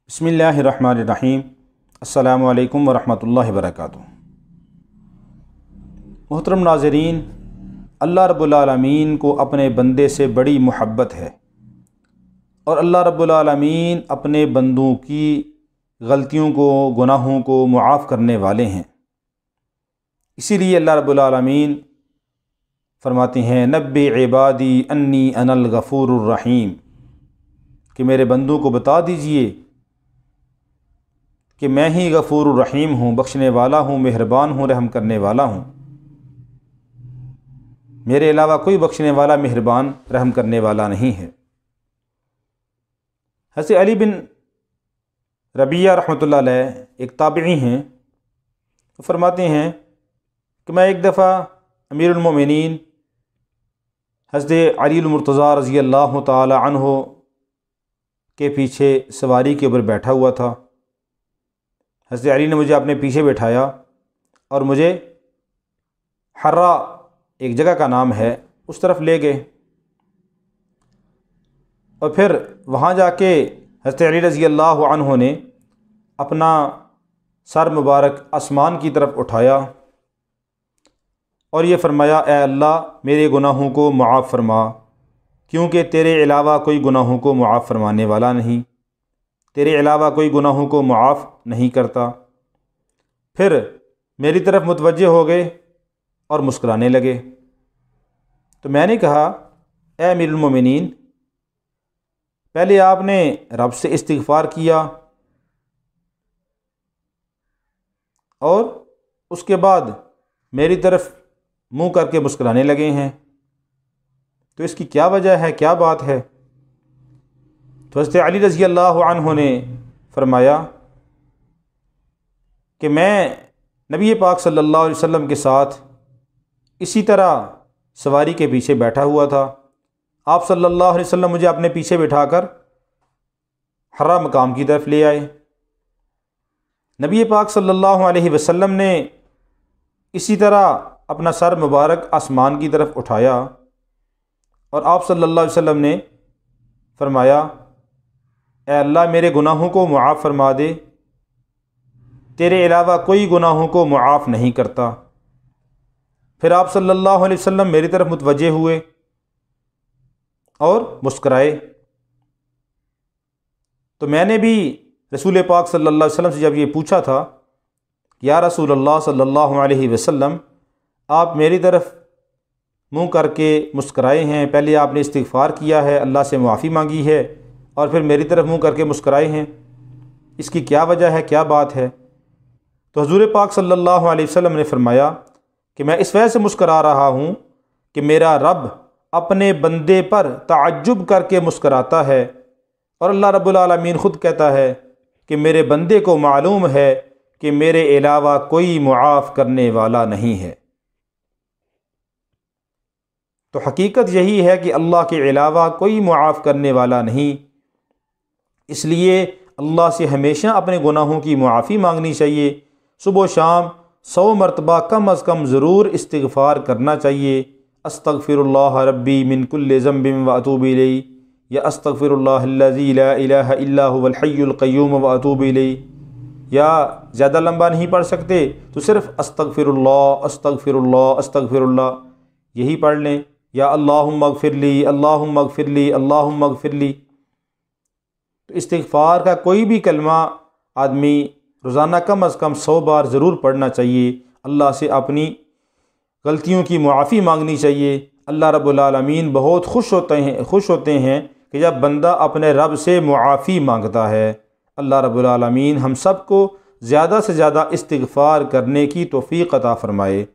بسم اللہ الرحمن الرحیم۔ السلام علیکم ورحمۃ اللہ وبرکاتہ۔ محترم ناظرین، اللہ رب العالمین کو اپنے بندے سے بڑی محبت ہے اور اللہ رب العالمین اپنے بندوں کی غلطیوں کو، گناہوں کو معاف کرنے والے ہیں۔ اسی لیے اللہ رب العالمین فرماتے ہیں نبّئ عبادی انی انا الغفور الرحیم، کہ میرے بندوں کو بتا دیجئے کہ میں ہی غفور الرحیم ہوں، بخشنے والا ہوں، مہربان ہوں، رحم کرنے والا ہوں۔ میرے علاوہ کوئی بخشنے والا، مہربان، رحم کرنے والا نہیں ہے۔ حضرت علی بن ربیعہ رحمۃ اللہ علیہ ایک تابعی ہیں، وہ فرماتے ہیں کہ میں ایک دفعہ امیر المومنین حضرت علی المرتضیٰ رضی اللہ تعالی عنہ کے پیچھے سواری کے اوپر بیٹھا ہوا تھا۔ حضرت علی نے مجھے اپنے پیچھے بٹھایا اور مجھے حرا ایک جگہ کا نام ہے اس طرف لے گئے، اور پھر وہاں جا کے حضرت علی رضی اللہ عنہ نے اپنا سر مبارک آسمان کی طرف اٹھایا اور یہ فرمایا اے اللہ میرے گناہوں کو معاف فرما، کیونکہ تیرے علاوہ کوئی گناہوں کو معاف فرمانے والا نہیں، تیرے علاوہ کوئی گناہوں کو معاف نہیں کرتا۔ پھر میری طرف متوجہ ہو گئے اور مسکرانے لگے، تو میں نے کہا اے امیر المومنین، پہلے آپ نے رب سے استغفار کیا اور اس کے بعد میری طرف منہ کر کے مسکرانے لگے ہیں، تو اس کی کیا وجہ ہے، کیا بات ہے؟ تو حضرت علی رضی اللہ عنہ نے فرمایا کہ میں نبی پاک صلی اللہ علیہ وسلم کے ساتھ اسی طرح سواری کے پیچھے بیٹھا ہوا تھا، آپ صلی اللہ علیہ وسلم مجھے اپنے پیچھے بٹھا کر حرا مقام کی طرف لے آئے۔ نبی پاک صلی اللہ علیہ وسلم نے اسی طرح اپنا سر مبارک آسمان کی طرف اٹھایا اور آپ صلی اللہ علیہ وسلم نے فرمایا اے اللہ میرے گناہوں کو معاف فرما دے، تیرے علاوہ کوئی گناہوں کو معاف نہیں کرتا۔ پھر آپ صلی اللہ علیہ وسلم میری طرف متوجہ ہوئے اور مسکرائے، تو میں نے بھی رسول پاک صلی اللہ علیہ وسلم سے جب یہ پوچھا تھا کہ یا رسول اللہ صلی اللہ علیہ وسلم، آپ میری طرف منہ کر کے مسکرائے ہیں، پہلے آپ نے استغفار کیا ہے، اللہ سے معافی مانگی ہے، اور پھر میری طرف منہ کر کے مسکرائے ہیں، اس کی کیا وجہ ہے، کیا بات ہے؟ تو حضور پاک صلی اللہ علیہ وسلم نے فرمایا کہ میں اس وجہ سے مسکرا رہا ہوں کہ میرا رب اپنے بندے پر تعجب کر کے مسکراتا ہے، اور اللہ رب العالمین خود کہتا ہے کہ میرے بندے کو معلوم ہے کہ میرے علاوہ کوئی معاف کرنے والا نہیں ہے۔ تو حقیقت یہی ہے کہ اللہ کے علاوہ کوئی معاف کرنے والا نہیں، اس لیے اللہ سے ہمیشہ اپنے گناہوں کی معافی مانگنی چاہیے، صبح و شام 100 مرتبہ کم از کم ضرور استغفار کرنا چاہیے۔ استغفر اللہ ربی من کل ذنب واتوب الیہ، یا استغفر اللہ الذی لا الہ الا هو الحی القیوم واتوب الیہ، یا زیادہ لمبا نہیں پڑھ سکتے تو صرف استغفر اللہ استغفر اللہ استغفر اللہ یہی پڑھ لیں، یا اللہم اغفر لی اللہم اغفر لی اللہم اغفر لی۔ تو استغفار کا کوئی بھی کلمہ آدمی روزانہ کم از کم 100 بار ضرور پڑھنا چاہیے، اللہ سے اپنی غلطیوں کی معافی مانگنی چاہیے۔ اللہ رب العالمین بہت خوش ہوتے ہیں کہ جب بندہ اپنے رب سے معافی مانگتا ہے۔ اللہ رب العالمین ہم سب کو زیادہ سے زیادہ استغفار کرنے کی توفیق عطا فرمائے۔